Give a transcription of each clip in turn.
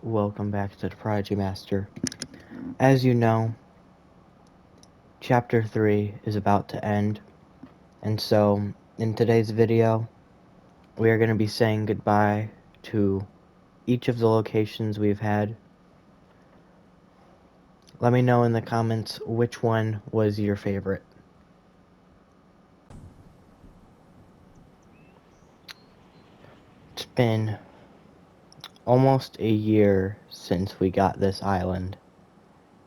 welcome back to the Prodigy Master. As you know, Chapter 3 is about to end, and so in today's video, we are going to be saying goodbye to each of the locations we've had. Let me know in the comments which one was your favorite. It's been almost a year since we got this island,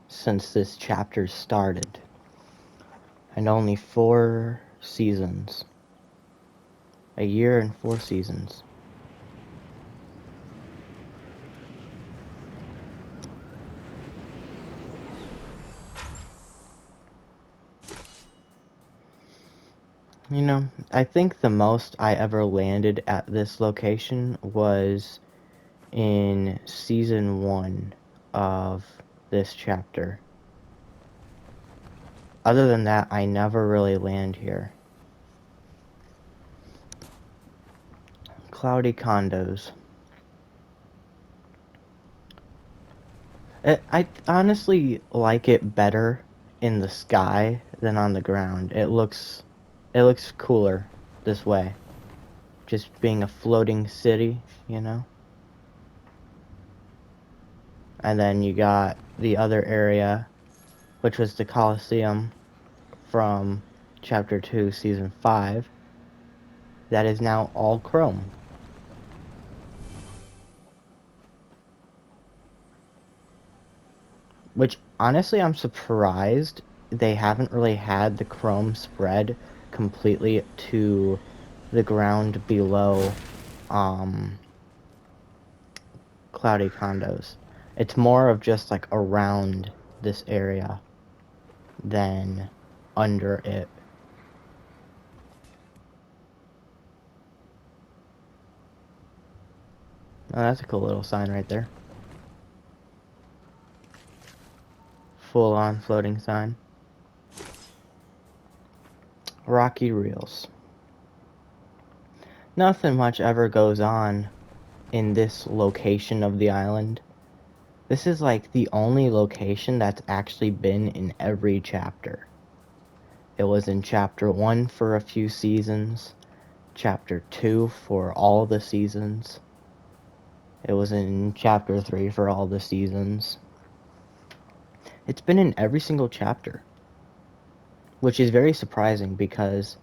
since this chapter started, and only 4 seasons. A year and 4 seasons. You know, I think the most I ever landed at this location was in Season 1 of this chapter. Other than that, I never really land here. Cloudy condos. I honestly like it better in the sky than on the ground. It looks cooler this way. Just being a floating city, you know? And then you got the other area, which was the Colosseum from Chapter 2, Season 5, that is now all chrome. Which, honestly, I'm surprised they haven't really had the chrome spread completely to the ground below Cloudy Condos. It's more of just like around this area than under it. Oh, that's a cool little sign right there. Full-on floating sign. Rocky Reels. Nothing much ever goes on in this location of the island. This is like the only location that's actually been in every chapter. It was in Chapter 1 for a few seasons, Chapter 2 for all the seasons. It was in Chapter 3 for all the seasons. It's been in every single chapter, which is very surprising because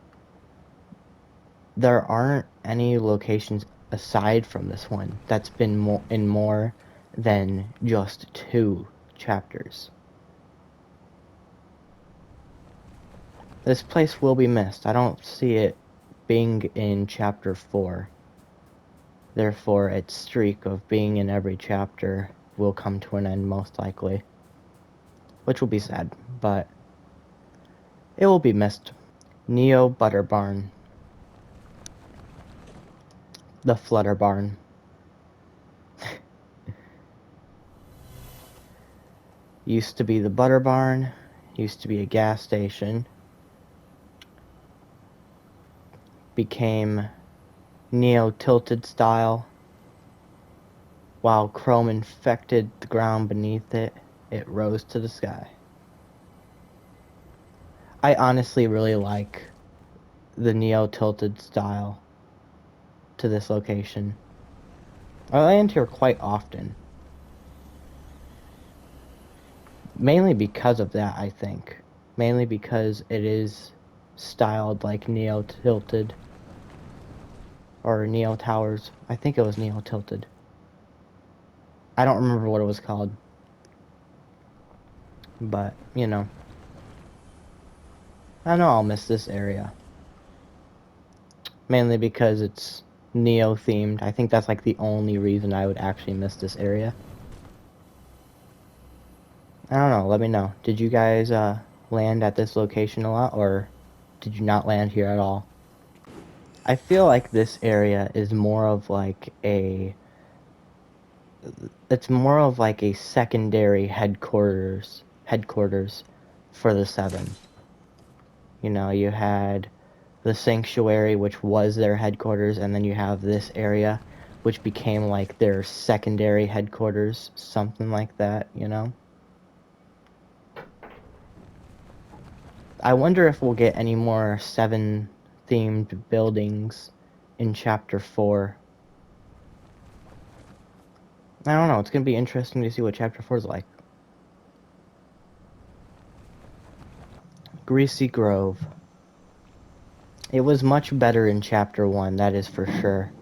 there aren't any locations aside from this one that's been more than just 2 chapters. This place will be missed. I don't see it being in Chapter 4. Therefore, its streak of being in every chapter will come to an end most likely. Which will be sad, but it will be missed. Neo Butter Barn. The Flutter Barn. Used to be the Butter Barn. Used to be a gas station. Became Neo tilted style. While chrome infected the ground beneath it, it rose to the sky. I honestly really like the Neo tilted style to this location. I land here quite often. Mainly because of that, I think. Mainly because it is styled like Neo tilted. Or Neo Towers. I think it was Neo tilted. I don't remember what it was called. But, you know. I know I'll miss this area. Mainly because it's Neo themed. I think that's like the only reason I would actually miss this area. I don't know, let me know. Did you guys land at this location a lot, or did you not land here at all? I feel like this area is more of like a... It's more of like a secondary headquarters for the 7. You know, you had the Sanctuary, which was their headquarters, and then you have this area, which became like their secondary headquarters, something like that, you know? I wonder if we'll get any more 7 themed buildings in Chapter 4. I don't know, it's gonna be interesting to see what Chapter 4 is like. Greasy Grove. It was much better in Chapter 1, that is for sure.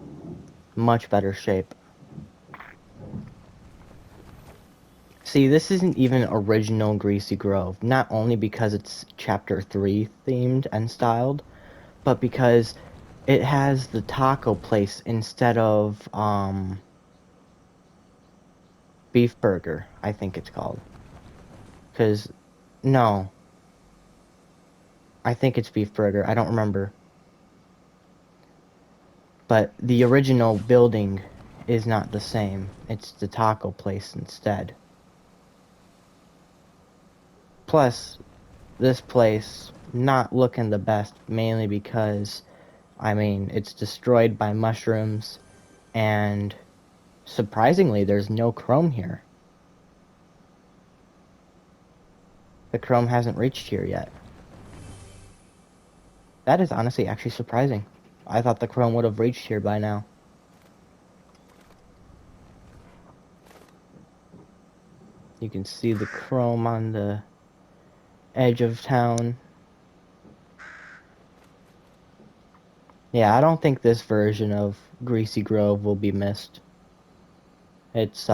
Much better shape. See, this isn't even original Greasy Grove, not only because it's Chapter 3 themed and styled, but because it has the taco place instead of, Beef Burger, I think it's called. Because, no, I think it's Beef Burger, I don't remember. But the original building is not the same, it's the taco place instead. Plus, this place not looking the best, mainly because, I mean, it's destroyed by mushrooms, and surprisingly, there's no chrome here. The chrome hasn't reached here yet. That is honestly actually surprising. I thought the chrome would have reached here by now. You can see the chrome on the edge of town. Yeah, I don't think this version of Greasy Grove will be missed. It's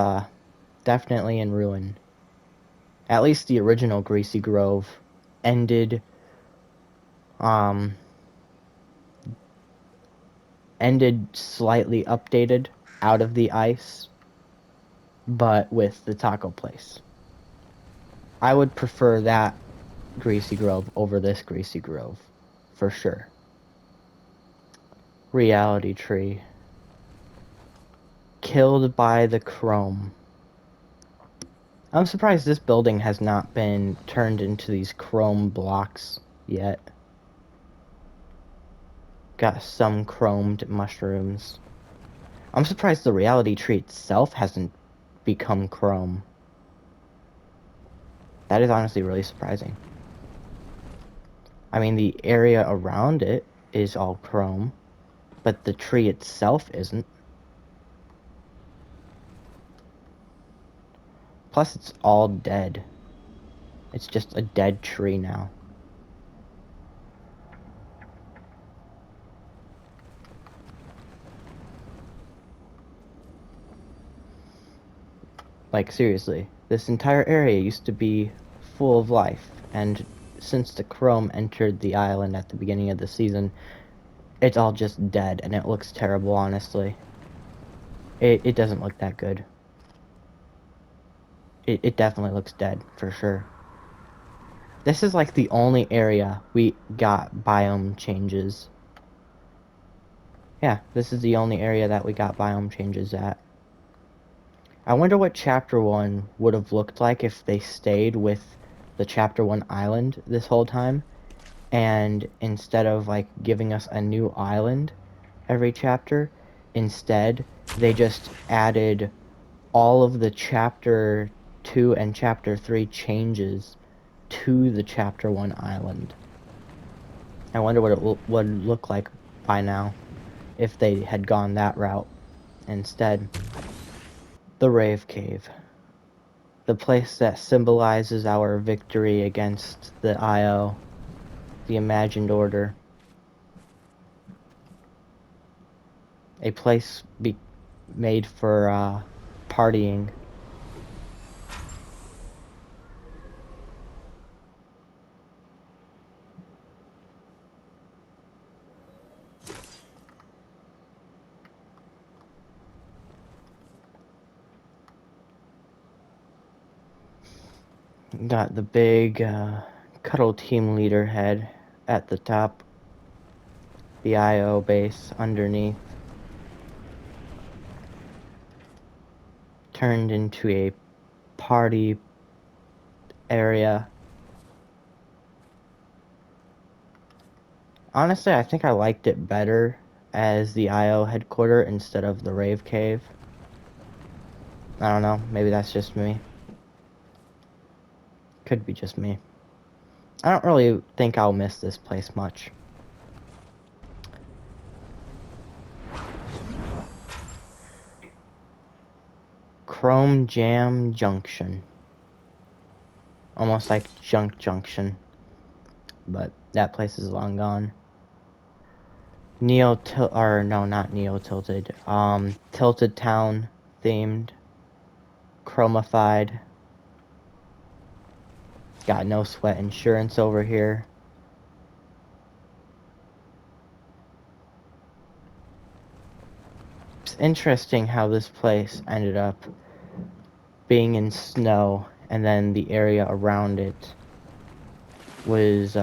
definitely in ruin. At least the original Greasy Grove ended um ended slightly updated out of the ice, but with the taco place. I would prefer that Greasy Grove over this Greasy Grove, for sure. Reality Tree. Killed by the chrome. I'm surprised this building has not been turned into these chrome blocks yet. Got some chromed mushrooms. I'm surprised the reality tree itself hasn't become chrome. That is honestly really surprising. I mean, the area around it is all chrome, but the tree itself isn't. Plus, it's all dead. It's just a dead tree now. Like, seriously, this entire area used to be full of life, and since the chrome entered the island at the beginning of the season, it's all just dead, and it looks terrible, honestly. It doesn't look that good. It definitely looks dead, for sure. This is like the only area we got biome changes. Yeah, this is the only area that we got biome changes at. I wonder what Chapter 1 would have looked like if they stayed with the Chapter 1 island this whole time, and instead of like giving us a new island every chapter, instead they just added all of the Chapter 2 and Chapter 3 changes to the Chapter 1 island. I wonder what it would look like by now if they had gone that route instead. The Rave Cave. The place that symbolizes our victory against the IO, the Imagined Order. A place made for partying. Got the big Cuddle Team Leader head at the top. The IO base underneath. Turned into a party area. Honestly, I think I liked it better as the IO headquarter instead of the Rave Cave. I don't know, maybe that's just me. Could be just me. I don't really think I'll miss this place much. Chrome Jam Junction. Almost like Junk Junction. But that place is long gone. Tilted Town themed. Chromified. Got no sweat insurance over here. It's interesting how this place ended up being in snow, and then the area around it was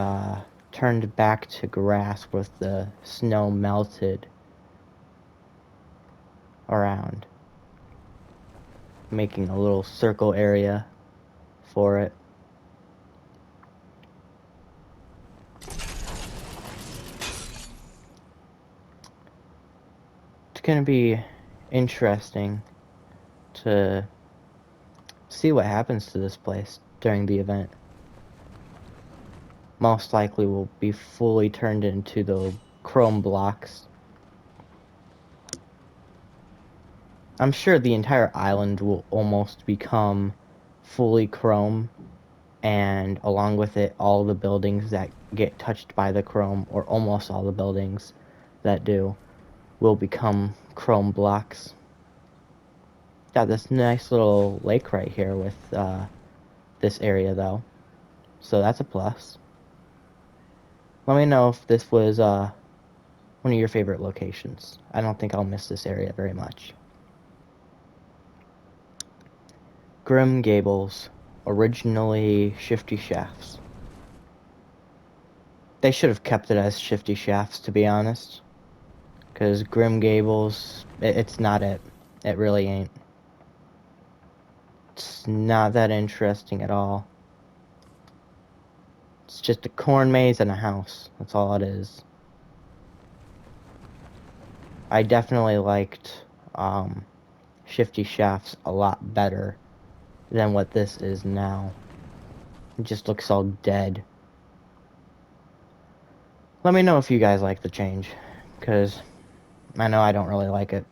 turned back to grass with the snow melted around, making a little circle area for it. It's gonna be interesting to see what happens to this place during the event. Most likely will be fully turned into the chrome blocks. I'm sure the entire island will almost become fully chrome, and along with it, all the buildings that get touched by the chrome, or almost all the buildings that do, will become chrome blocks. Got this nice little lake right here with this area though, so that's a plus. Let me know if this was one of your favorite locations. I don't think I'll miss this area very much. Grim Gables, originally Shifty Shafts. They should have kept it as Shifty Shafts, to be honest. Because Grim Gables, it's not it. It really ain't. It's not that interesting at all. It's just a corn maze and a house. That's all it is. I definitely liked Shifty Shafts a lot better than what this is now. It just looks all dead. Let me know if you guys like the change, because I know I don't really like it.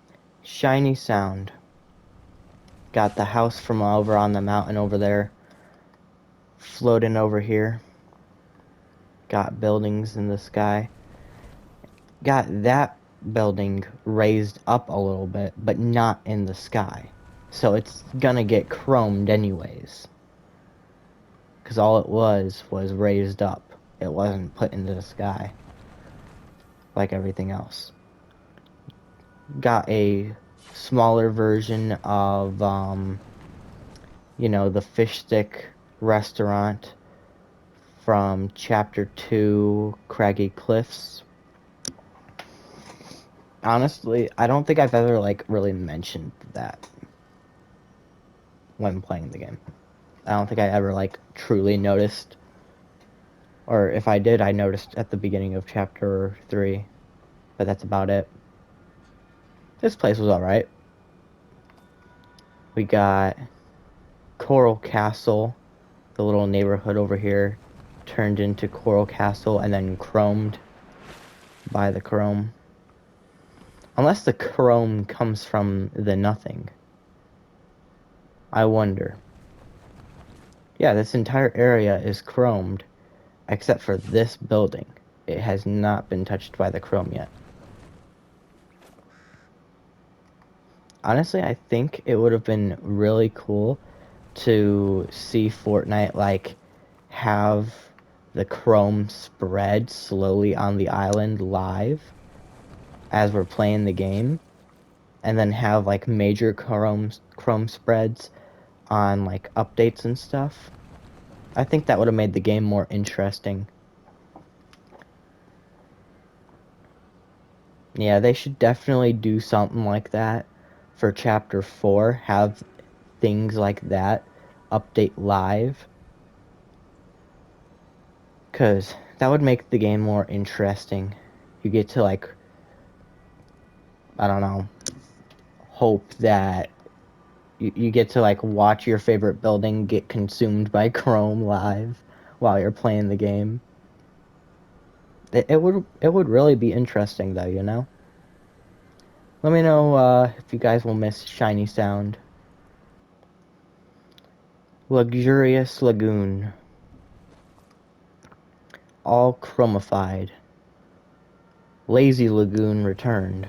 Shiny Sound. Got the house from over on the mountain over there, floating over here. Got buildings in the sky. Got that building raised up a little bit, but not in the sky. So it's gonna get chromed anyways. Because all it was raised up. It wasn't put into the sky like everything else. Got a smaller version of, the fish stick restaurant from Chapter 2, Craggy Cliffs. Honestly, I don't think I've ever, really mentioned that when playing the game. I don't think I ever, truly noticed. Or if I did, I noticed at the beginning of Chapter 3. But that's about it. This place was alright. We got Coral Castle, the little neighborhood over here, turned into Coral Castle and then chromed by the chrome. Unless the chrome comes from the nothing. I wonder. Yeah, this entire area is chromed, except for this building. It has not been touched by the chrome yet. Honestly, I think it would have been really cool to see Fortnite, have the chrome spread slowly on the island live as we're playing the game, and then have, major chrome spreads on, updates and stuff. I think that would have made the game more interesting. Yeah, they should definitely do something like that for Chapter 4. Have things like that update live. Because that would make the game more interesting. You get to, I don't know, hope that you get to like watch your favorite building get consumed by Chrome live while you're playing the game. It would really be interesting though, you know? Let me know if you guys will miss shiny sound. Luxurious lagoon. All chromified. Lazy lagoon returned.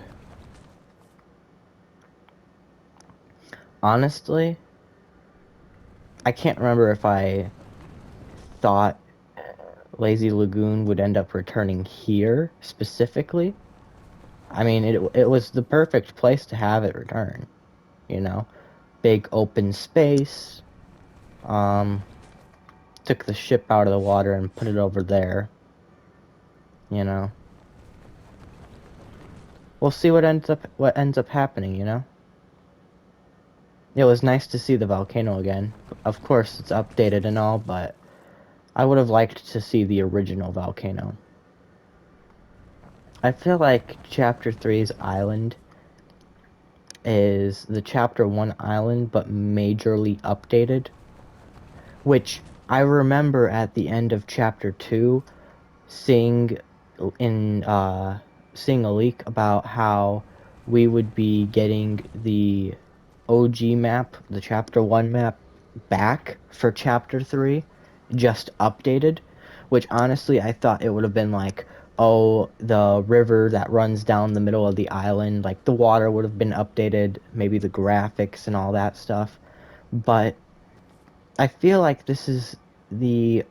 Honestly, I can't remember if I thought Lazy Lagoon would end up returning here specifically. I mean, it was the perfect place to have it return, you know? Big open space. Um, took the ship out of the water and put it over there, you know? We'll see what ends up happening, you know? It was nice to see the volcano again. Of course, it's updated and all, but I would have liked to see the original volcano. I feel like Chapter Three's island is the Chapter 1 island, but majorly updated. Which I remember at the end of Chapter 2 seeing in seeing a leak about how we would be getting the OG map, the Chapter 1 map, back for Chapter 3, just updated, which honestly I thought it would have been like, oh, the river that runs down the middle of the island, like the water would have been updated, maybe the graphics and all that stuff. But I feel like this is the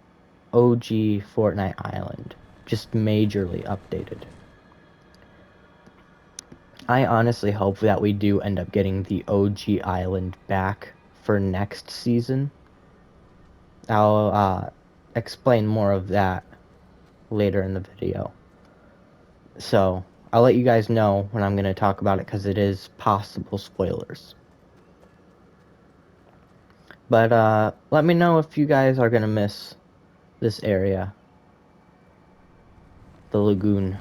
OG Fortnite Island, just majorly updated. I honestly hope that we do end up getting the OG Island back for next season. I'll explain more of that later in the video. So, I'll let you guys know when I'm going to talk about it because it is possible spoilers. But let me know if you guys are going to miss this area. The lagoon.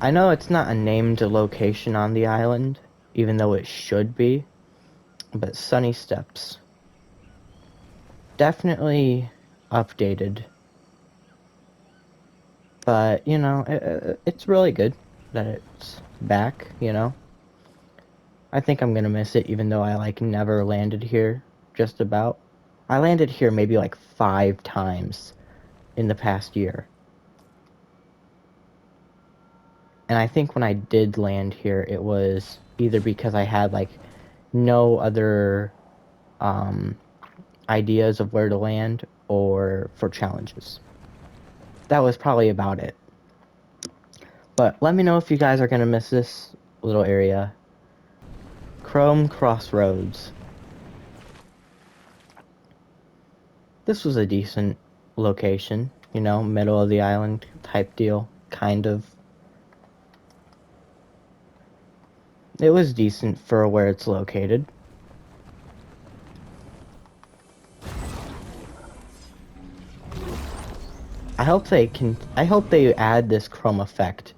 I know it's not a named location on the island, even though it should be, but Sunny Steps. Definitely updated, but, you know, it's really good that it's back, you know? I think I'm gonna miss it, even though I, like, never landed here, just about. I landed here maybe, like, 5 times in the past year. And I think when I did land here, it was either because I had, like, no other ideas of where to land or for challenges. That was probably about it. But let me know if you guys are going to miss this little area. Chrome Crossroads. This was a decent location, you know, middle of the island type deal, kind of. It was decent for where it's located. I hope they add this chrome effect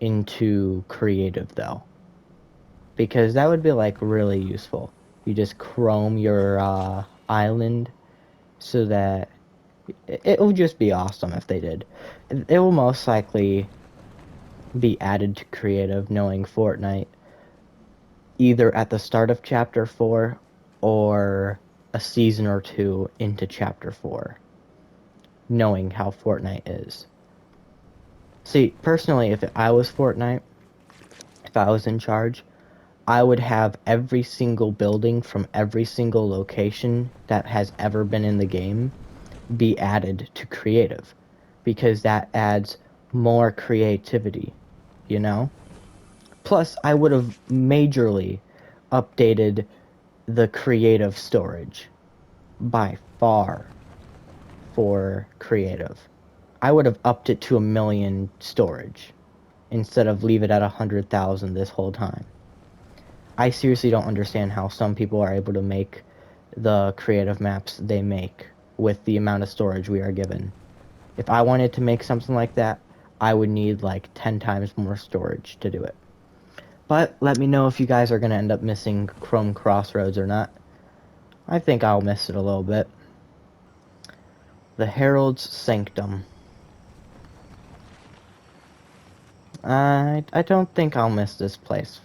into creative though, because that would be like really useful. You just chrome your island so that it would just be awesome if they did. It will most likely be added to creative, knowing Fortnite, either at the start of Chapter 4 or a season or two into Chapter 4, knowing how Fortnite is. See, personally, if I was Fortnite, if I was in charge, I would have every single building from every single location that has ever been in the game be added to creative, because that adds more creativity, you know? Plus, I would have majorly updated the creative storage by far for creative. I would have upped it to 1,000,000 storage instead of leave it at 100,000 this whole time. I seriously don't understand how some people are able to make the creative maps they make. with the amount of storage we are given. If I wanted to make something like that, I would need like 10 times more storage to do it. But let me know if you guys are going to end up missing Chrome Crossroads or not. I think I'll miss it a little bit. The Herald's Sanctum. I don't think I'll miss this place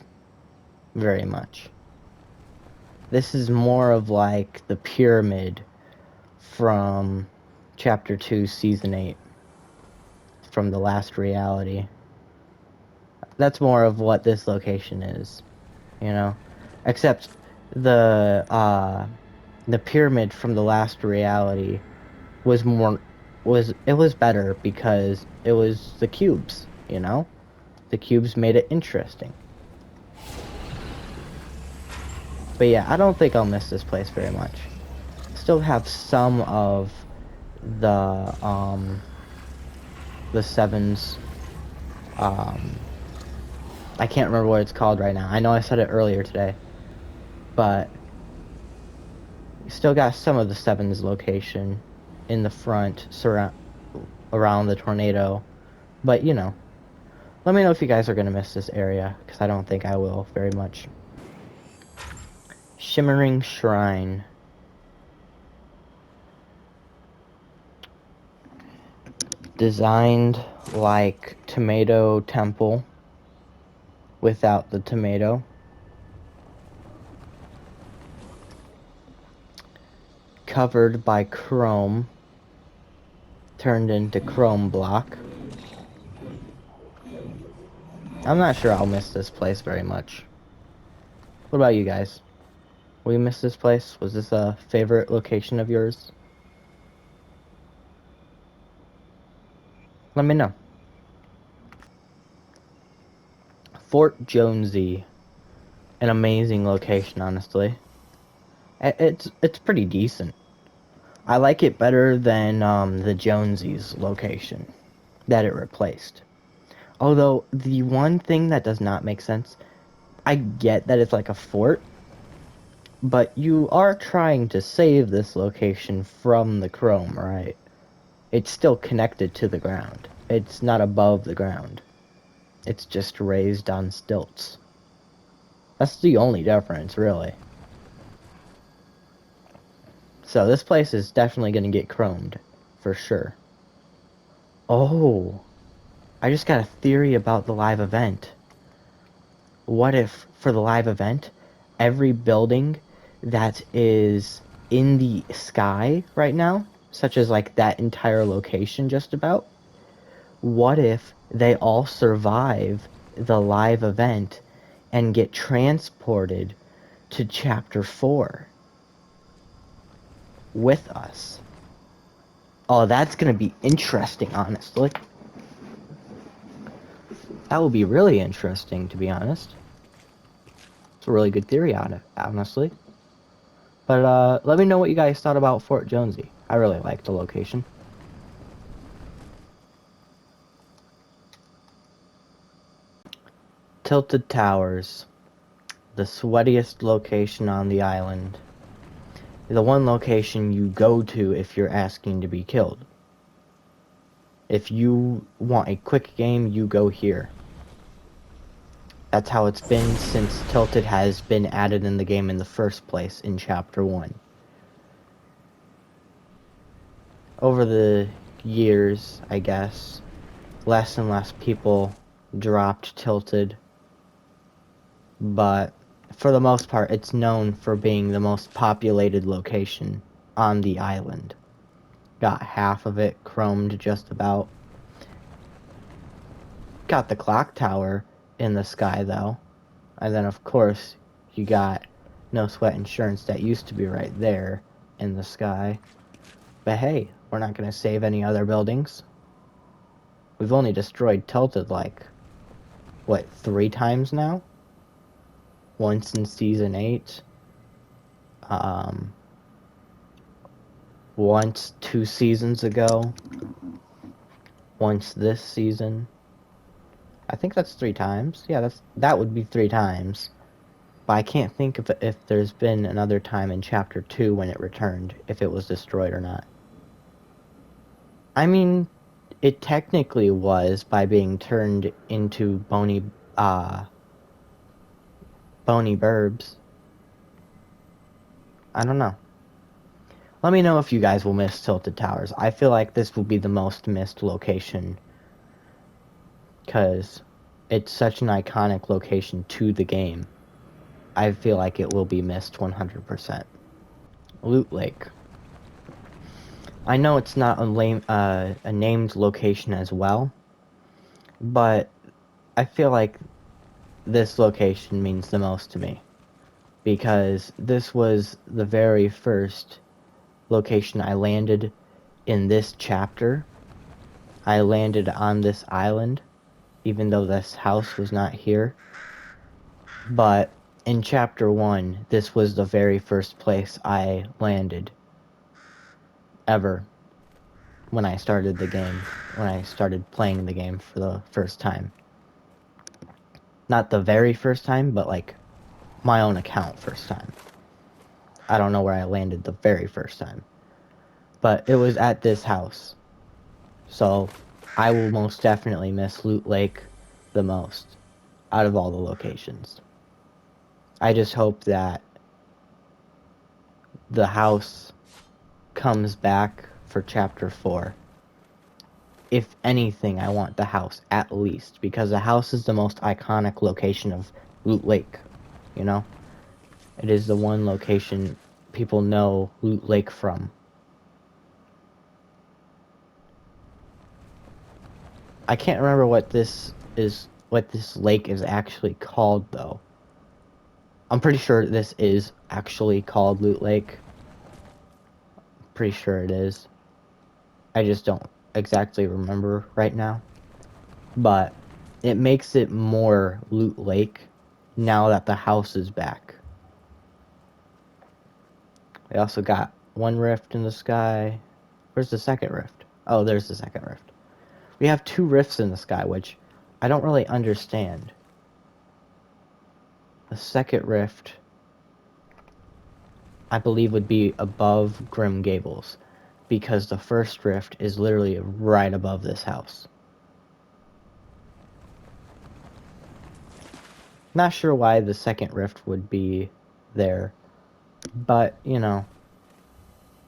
very much. This is more of like the pyramid from Chapter 2, Season 8. From the last reality. That's more of what this location is, you know? Except the pyramid from the last reality was better because it was the cubes, you know? The cubes made it interesting. But yeah, I don't think I'll miss this place very much. Still have some of the sevens. I can't remember what it's called right now. I know I said it earlier today, but still got some of the sevens location in the front around the tornado. But you know, let me know if you guys are gonna miss this area, because I don't think I will very much. Shimmering Shrine. Designed like Tomato Temple without the tomato. Covered by chrome. Turned into chrome block. I'm not sure I'll miss this place very much. What about you guys? Will you miss this place? Was this a favorite location of yours? Let me know. Fort Jonesy. An amazing location, honestly. It's pretty decent. I like it better than the Jonesy's location that it replaced. Although, the one thing that does not make sense, I get that it's like a fort, but you are trying to save this location from the chrome, right? It's still connected to the ground. It's not above the ground. It's just raised on stilts. That's the only difference, really. So this place is definitely going to get chromed, for sure. Oh, I just got a theory about the live event. What if, for the live event, every building that is in the sky right now, such as like that entire location just about, what if they all survive the live event and get transported to Chapter 4 with us? Oh, that's gonna be interesting, honestly. That will be really interesting, to be honest. It's a really good theory on it, honestly. But let me know what you guys thought about Fort Jonesy. I really like the location. Tilted Towers. The sweatiest location on the island. The one location you go to if you're asking to be killed. If you want a quick game, you go here. That's how it's been since Tilted has been added in the game in the first place in Chapter 1. Over the years, I guess, less and less people dropped Tilted, but for the most part, it's known for being the most populated location on the island. Got half of it chromed just about. Got the clock tower in the sky, though. And then, of course, you got No Sweat Insurance that used to be right there in the sky. But hey, we're not going to save any other buildings. We've only destroyed Tilted, like, what, 3 times now? Once in Season 8. Once 2 seasons ago. Once this season. I think that's 3 times. Yeah, that would be 3 times. But I can't think of if there's been another time in Chapter 2 when it returned, if it was destroyed or not. I mean, it technically was by being turned into bony burbs. I don't know. Let me know if you guys will miss Tilted Towers. I feel like this will be the most missed location because it's such an iconic location to the game. I feel like it will be missed 100%. Loot Lake. I know it's not a named location as well, but I feel like this location means the most to me because this was the very first location I landed in this chapter. I landed on this island, even though this house was not here. But in chapter 1, this was the very first place I landed ever when I started the game, when I started playing the game for the first time. Not the very first time, but like my own account first time. I don't know where I landed the very first time, but it was at this house. So I will most definitely miss Loot Lake the most out of all the locations. I just hope that the house comes back for chapter 4. If anything, I want the house at least, because the house is the most iconic location of Loot Lake, you know? It is the one location people know Loot Lake from. I can't remember what this lake is actually called though. I'm pretty sure this is actually called Loot Lake. Pretty sure it is. I just don't exactly remember right now. But it makes it more Loot Lake now that the house is back. We also got one rift in the sky. Where's the second rift? Oh, there's the second rift. We have 2 rifts in the sky, which I don't really understand. The second rift, I believe, would be above Grim Gables, because the first rift is literally right above this house. Not sure why the second rift would be there, but, you know,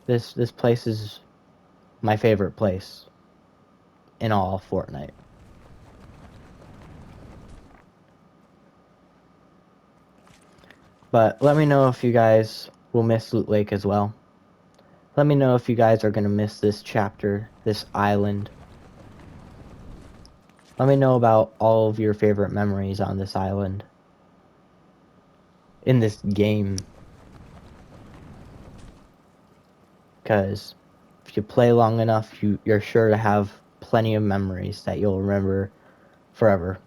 this place is my favorite place in all of Fortnite. But let me know if you guys will miss Loot Lake as well. Let me know if you guys are going to miss this chapter, this island. Let me know about all of your favorite memories on this island. In this game. Because if you play long enough, you're sure to have plenty of memories that you'll remember forever.